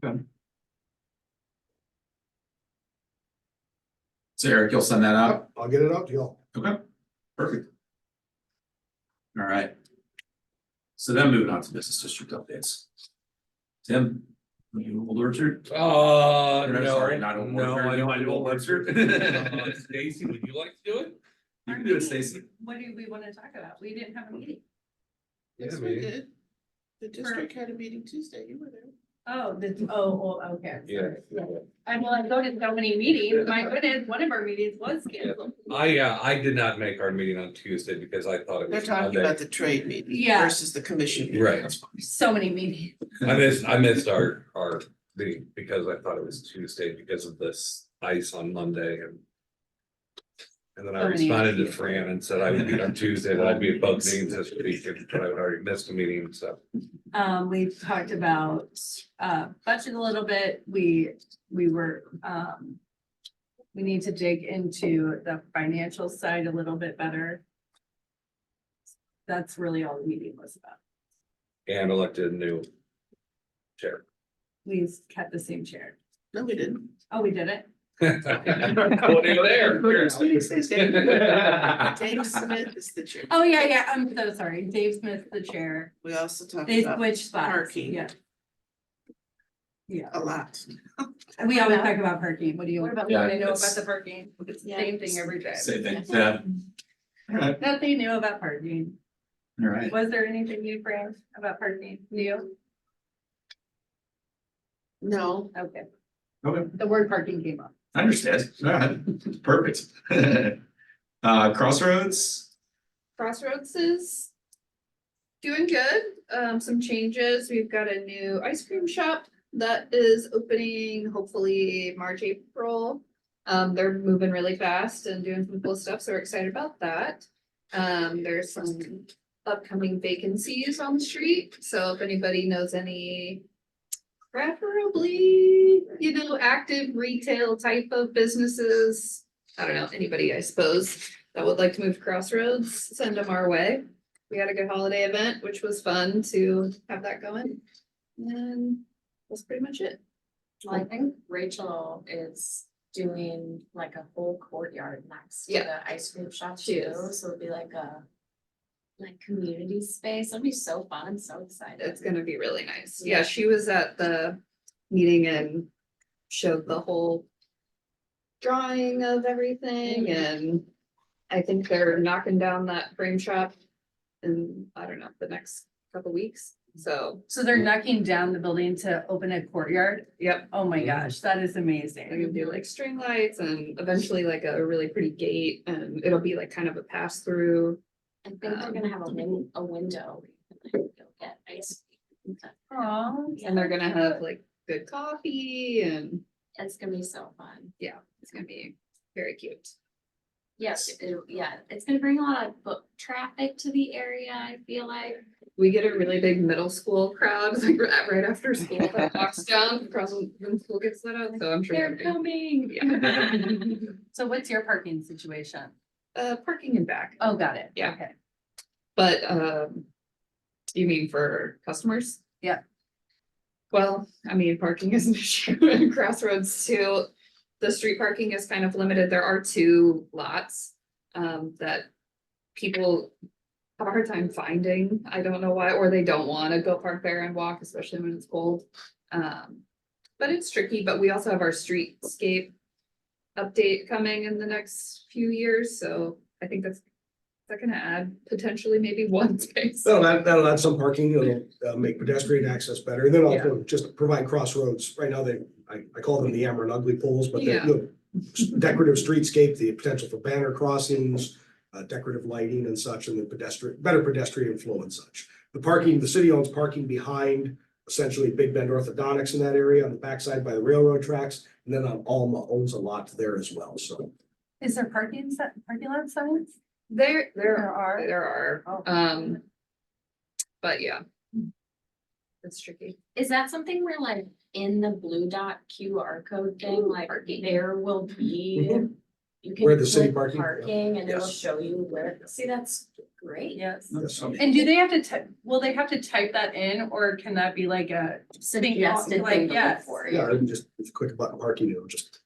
Okay. So Eric, you'll send that out? I'll get it out to y'all. Okay, perfect. All right. So then moving on to business district updates. Tim, you Old Orchard? Sorry, not Old Orchard. I You want to do Old Orchard? Stacy, would you like to do it? You can do it, Stacy. What do we wanna talk about? We didn't have a meeting. Yes, we did. The district had a meeting Tuesday, you were there. Okay. Yeah. I go to so many meetings, my goodness, one of our meetings was canceled. I did not make our meeting on Tuesday because I thought it They're was talking Monday. about the trade meeting Yeah. versus the commission. meeting. Right. So many meetings. I missed our meeting because I thought it was Tuesday because of this ice on Monday and then I So many responded to issues. Fran and said I would be on Tuesday, that I'd be at both meetings this week, but I would already missed a meeting, so. We talked about budget a little bit. We were we need to dig into the financial side a little bit better. That's really all the meeting was about. And elected a new chair. We kept the same chair. No, we didn't. Oh, we did it? What are you there? Dave Smith is the chair. Oh, yeah, I'm so sorry. Dave Smith, the chair. We also talked They about switched spots. parking. Yeah. Yeah, a lot. and we always talk about parking. What do you What about- want to know it's- about the parking? It's the Yeah. same thing every time. Same thing, yeah. All right, Nothing new about parking. all right. Was there anything new, Fran, about parking? New? No, Okay, Okay, the word parking came up. I understand. All right, perfect. Crossroads, Crossroads is doing good. Some changes. We've got a new ice cream shop that is opening hopefully March, April. They're moving really fast and doing some cool stuff, so we're excited about that. There's some upcoming vacancies on the street, so if anybody knows any preferably, active retail type of businesses, I don't know, anybody, I suppose, that would like to move to Crossroads, send them our way. We had a good holiday event, which was fun to have that going. And that's pretty much it. Well, I think Rachel is doing like a whole courtyard next to Yeah. the ice cream shop She too, is. so it'll be like a. Like community space, it'll be so fun, I'm so excited. It's gonna be really nice. Yeah, she was at the meeting and showed the whole drawing of everything, and I think they're knocking down that frame shop in, I don't know, the next couple weeks. So, So they're knocking down the building to open a courtyard? yep, Oh my gosh, that is they're amazing. gonna do like string lights and eventually like a really pretty gate, and it'll be like kind of a pass through. I think they're gonna have a window where you can like go get ice cream. Aw. And they're gonna have like good coffee, and It's gonna be so fun. yeah, it's gonna be very cute. Yes, it's gonna bring a lot of foot traffic to the area, I feel like. We get a really big middle school crowd, like right after school, that walks down across when school gets let out, so I'm sure. They're that'll coming. be- So what's your parking situation? Parking in back, Oh, got it. Yeah. Okay. but, you mean for customers? Yeah. Well, I mean, parking is an issue in Crossroads too. The street parking is kind of limited. There are 2 lots that people have a hard time finding. I don't know why, or they don't want to go park there and walk, especially when it's cold. But it's tricky, but we also have our streetscape update coming in the next few years, so I think that's gonna add potentially maybe 1 space. That'll add some parking, it'll make pedestrian access better, and then also just provide crossroads. Right now, I call them the Amber and Ugly poles, but they're, decorative streetscape, the potential for banner crossings, decorative lighting and such, and then better pedestrian flow and such. The parking, the city owns parking behind essentially Big Bend Orthodontics in that area on the backside by the railroad tracks. And then Alma owns a lot there as well, so. Is there parking lot signs? There are. are, but yeah. It's tricky. Is that something where like in the blue dot QR code thing, like there will be. You can Where the city click parking? and it'll Yes. show you where, see, that's great. Yes. Yes. And do they have to, will they have to type that in, or can that be like a? Suggested Like, thing to look yes. for. Yeah, and just if you click a button parking, it'll just.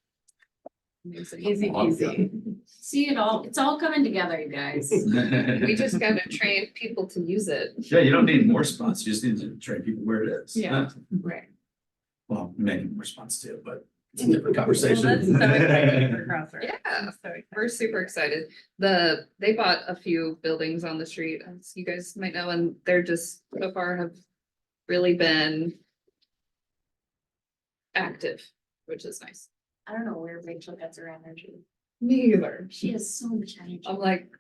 Easy peasy. See it all, it's all coming together, you guys. We just gotta train people to use it. Yeah, you don't need more spots, you just need to train people where it is. Yeah. Right. Well, many more spots too, but it's a different Well, conversation. that's so exciting for Crossroads. Yeah. I'm so excited. We're super excited. They bought a few buildings on the street, as you guys might know, and they're just so far have really been active, which is nice. I don't know where Rachel gets her energy. Me either. She has so much energy. I'm like,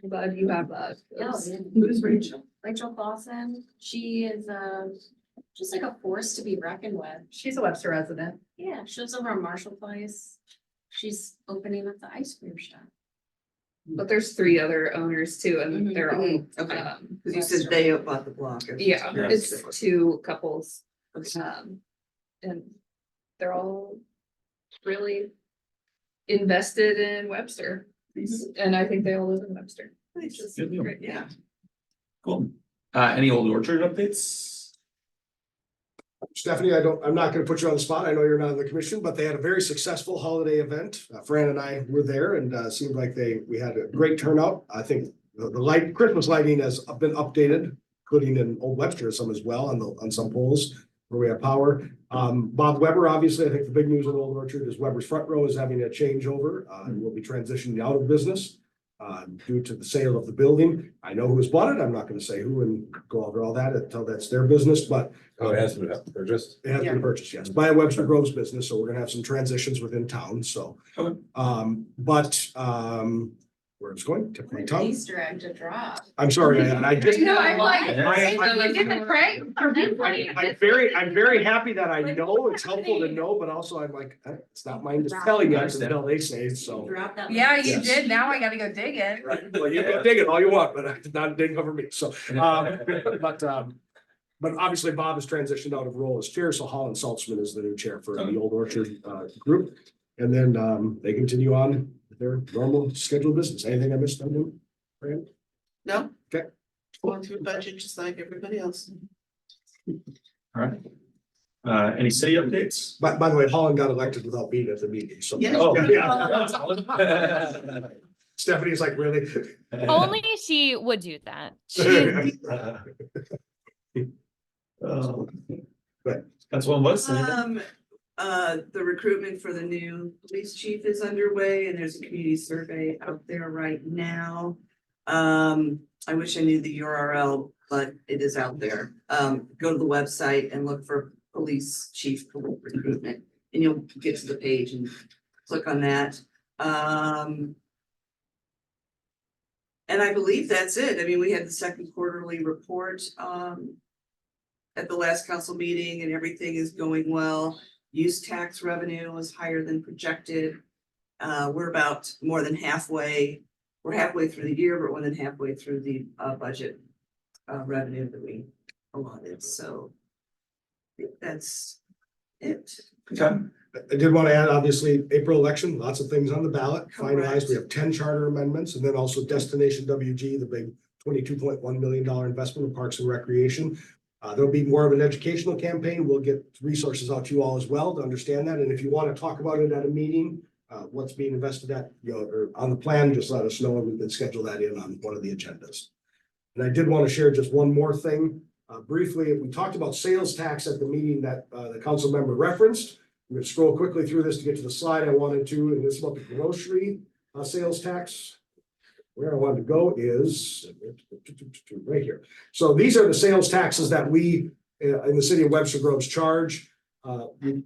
I'm glad you have that. Yeah, Who's Rachel? Rachel Clausen, she is just like a force to be reckoned with. She's a Webster resident. Yeah, she lives over on Marshall Place. She's opening up the ice cream shop. But there's 3 other owners too, and they're all, Okay, um, cause you said they bought the block. yeah, Yeah. it's 2 couples. Okay. And they're all really invested in Webster. And I think they all live in Webster. Which is Good deal. great. Yeah. Cool. Any Old Orchard updates? Stephanie, I'm not gonna put you on the spot. I know you're not on the commission, but they had a very successful holiday event. Fran and I were there and seemed like we had a great turnout. I think the Christmas lighting has been updated, including in Old Webster some as well on some poles where we have power. Bob Weber, obviously, I think the big news in Old Orchard is Weber's Front Row is having a changeover and will be transitioning out of business due to the sale of the building. I know who's bought it. I'm not gonna say who and go over all that until that's their business, but Oh, it has been purchased. it has been purchased, yes, by a Webster Groves business, so we're gonna have some transitions within town, so. Okay. Where it's going, tip of my What tongue. Easter egg to drop. I'm sorry, I just. No, I'm like, I'm very happy that I know, it's helpful to know, but also I'm like, it's not mine just telling you until they say so. Drop that. Yeah, you Yes. did. Now I gotta go dig it. Right, well, you can dig it all you want, but it's not a dig over me, so, but obviously Bob has transitioned out of role as chair, so Holland Saltzman is the new chair for the Old Orchard group. And then they continue on with their normal scheduled business. Anything I missed on them? Fran? No? Okay. Going through budget just like everybody else. All right. Any city updates? By the way, Holland got elected without being at the meeting, so. Yes. Oh. Yeah. Stephanie's like, really? Only she would do that. She- That's one was. The recruitment for the new police chief is underway and there's a community survey out there right now. I wish I knew the URL, but it is out there. Go to the website and look for police chief recruitment and you'll get to the page and click on that. And I believe that's it. I mean, we had the second quarterly report at the last council meeting and everything is going well. Use tax revenue was higher than projected. We're about more than halfway. We're halfway through the year, but more than halfway through the budget revenue that we allotted, so I think that's it. Okay. I did want to add, obviously, April election, lots of things on the ballot finalized. Correct. We have 10 charter amendments and then also Destination WG, the big $22.1 million investment in Parks and Recreation. There'll be more of an educational campaign. We'll get resources out to you all as well to understand that. And if you want to talk about it at a meeting, what's being invested at, or on the plan, just let us know and we can schedule that in on one of the agendas. And I did want to share just one more thing. Briefly, we talked about sales tax at the meeting that the council member referenced. I'm going to scroll quickly through this to get to the slide I wanted to, and this is about the grocery sales tax. Where I wanted to go is right here. So these are the sales taxes that we in the city of Webster Groves charge. The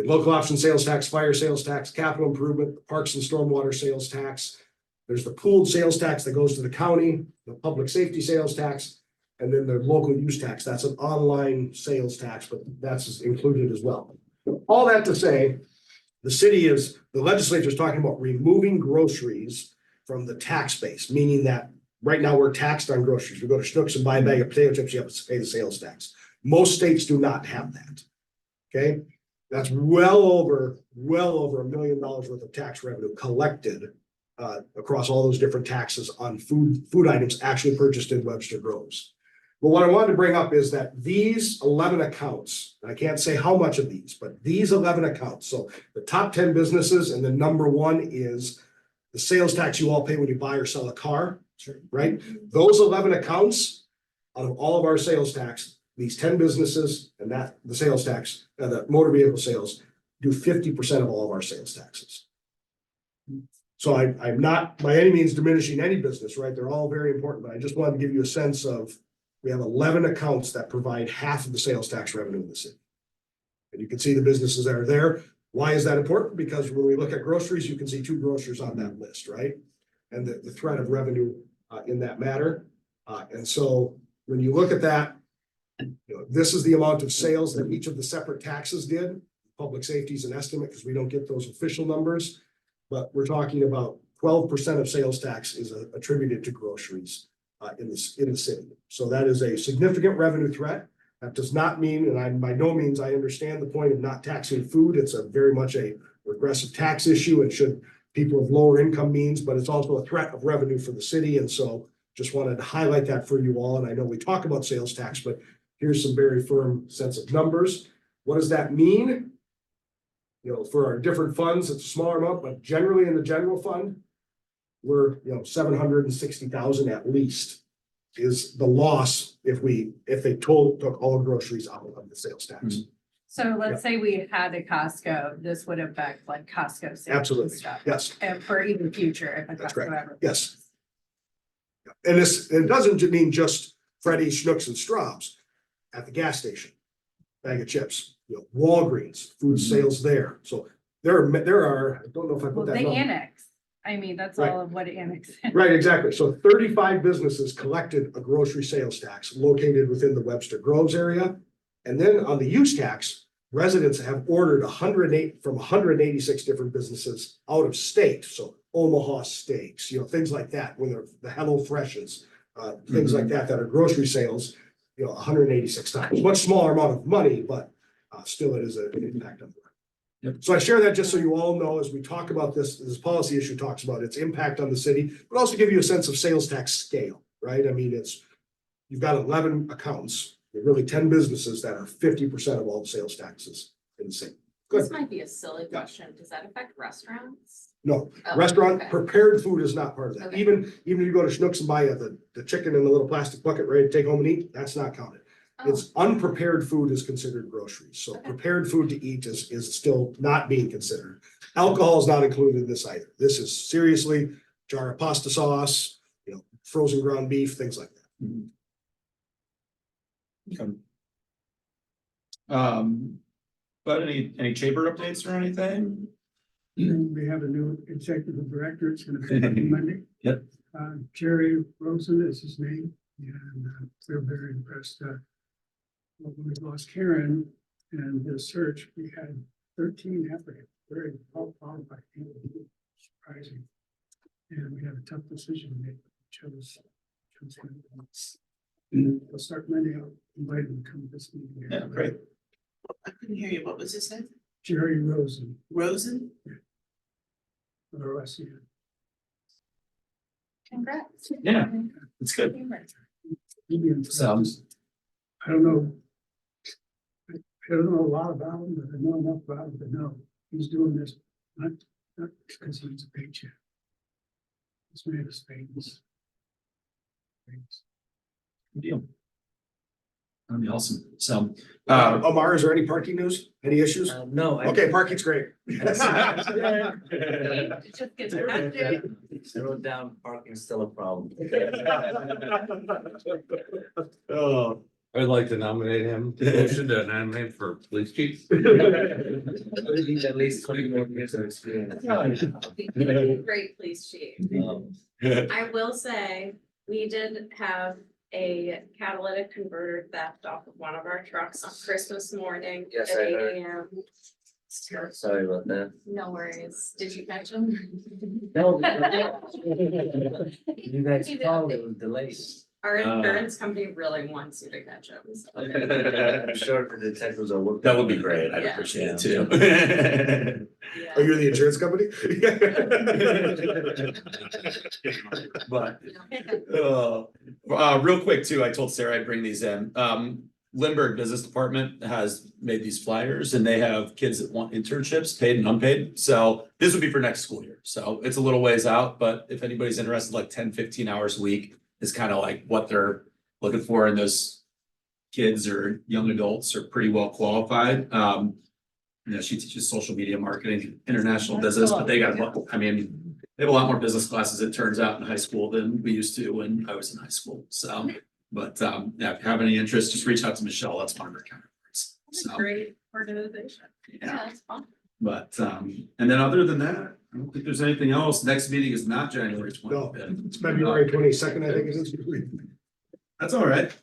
local option sales tax, fire sales tax, capital improvement, parks and stormwater sales tax. There's the pooled sales tax that goes to the county, the public safety sales tax, and then the local use tax. That's an online sales tax, but that's included as well. All that to say, the legislature is talking about removing groceries from the tax base, meaning that right now we're taxed on groceries. We go to Schnucks and buy a bag of potato chips, you have to pay the sales tax. Most states do not have that. Okay, that's well over $1 million worth of tax revenue collected across all those different taxes on food items actually purchased in Webster Groves. But what I wanted to bring up is that these 11 accounts, I can't say how much of these, but these 11 accounts, so the top 10 businesses, and the number one is the sales tax you all pay when you buy or sell a car, right? Those 11 accounts out of all of our sales tax, these 10 businesses and that the sales tax, the motor vehicle sales do 50% of all of our sales taxes. So I'm not by any means diminishing any business, right? They're all very important, but I just wanted to give you a sense of we have 11 accounts that provide half of the sales tax revenue in the city. And you can see the businesses that are there. Why is that important? Because when we look at groceries, you can see 2 grocers on that list, right? And the threat of revenue in that matter. And so when you look at that, this is the amount of sales that each of the separate taxes did. Public safety is an estimate because we don't get those official numbers, but we're talking about 12% of sales tax is attributed to groceries in the city. So that is a significant revenue threat. That does not mean, and I by no means I understand the point of not taxing food. It's a very much a regressive tax issue and should people of lower income means, but it's also a threat of revenue for the city. And so just wanted to highlight that for you all. And I know we talk about sales tax, but here's some very firm sense of numbers. What does that mean? For our different funds, it's a smaller amount, but generally in the general fund, we're 760,000 at least is the loss if they took all groceries out of the sales tax. So let's say we had a Costco, this would affect like Costco sales and Absolutely, stuff. yes, And for even future, if a That's Costco correct. ever. yes. And it doesn't mean just Freddy's, Schnucks and Straub's at the gas station, bag of chips, Walgreens, food sales there. So there are, I don't know if I Well, put that. the number. annex, I mean, that's Right. all of what annex. Right, exactly. So 35 businesses collected a grocery sales tax located within the Webster Groves area. And then on the use tax, residents have ordered 108 from 186 different businesses out of state. So Omaha Steaks, things like that, when they're the Hello Freshes, things like that are grocery sales, 186 times. Much smaller amount of money, but still it is an impact on the Yep. So I share that just so you all know, as we talk about this policy issue talks about its impact on the city, but also give you a sense of sales tax scale, right? I mean, you've got 11 accounts, really 10 businesses that are 50% of all the sales taxes in the city. This Good. might be a silly question. Does that affect restaurants? No, Oh, restaurant okay. prepared food is not part of that. Okay. Even if you go to Schnucks and buy the chicken in the little plastic bucket ready to take home and eat, that's not counted. Oh, It's unprepared food is considered groceries. So Okay. prepared food to eat is still not being considered. Alcohol is not included in this either. This is seriously jar of pasta sauce, frozen ground beef, things like that. But any chamber updates or anything? We have a new executive director. It's gonna be on Monday. Yep. Jerry Rosen is his name, and we're very impressed. When we lost Karen and his search, we had 13 applicants, very well qualified people, surprising. And we had a tough decision to make. Chose him. We'll start Monday. I'll invite him to come to this meeting. Yeah, great. I couldn't hear you. What was his name? Jerry Rosen, Rosen? or RSCN. Congrats. Yeah, it's good. He'll be in touch. Sounds. I don't know. I don't know a lot about him, but I know enough about him to know he's doing this, not because he's a paycheck. This man is famous. Deal. That'd be awesome. So, Omar, is there any parking news? Any issues? No. Okay, parking's great. Just get I wrote down parking is still a problem. Oh. I'd like to nominate him, motion to nominate for police chief. He's at least 20 more years of experience. Great police chief. Um, I will say, we did have a catalytic converter theft off of one of our trucks on Christmas morning Yes, at I 8 heard. AM. Sorry about that. No worries. Did you catch them? No. You guys called, it was delayed. Our insurance company really wants you to catch them. I'm sure the detectives are working. that would be great. I'd Yeah. appreciate it too. Are you the insurance company? But, real quick too, I told Sarah I'd bring these in. Lindbergh Business Department has made these flyers and they have kids that want internships, paid and unpaid. So this would be for next school year. So it's a little ways out, but if anybody's interested, like 10-15 hours a week is kind of like what they're looking for. And those kids or young adults are pretty well qualified. You know, she teaches social media marketing, international business, but they got, I mean, they have a lot more business classes, it turns out, in high school than we used to when I was in high school. So, but, yeah, if you have any interest, just reach out to Michelle. That's one of her counterparts. So, Great organization. yeah, It's fun. but, and then other than that, I don't think there's anything else. Next meeting is not January No, 25th. it's February 22nd, I think it is. That's all right.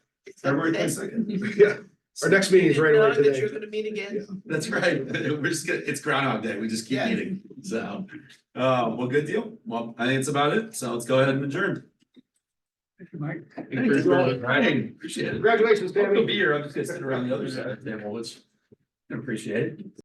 February 22nd. Yeah, our next meeting is right away today. gonna meet again. That's right. We're just gonna, it's Groundhog Day. We just keep meeting. So, well, good deal. Well, I think it's about it. So let's go ahead and adjourn. Thank you, Mike. Thanks for all the writing. Appreciate it. Congratulations, I'll Tammy. be here. I'm just gonna sit around the other side of the table, which I appreciate it.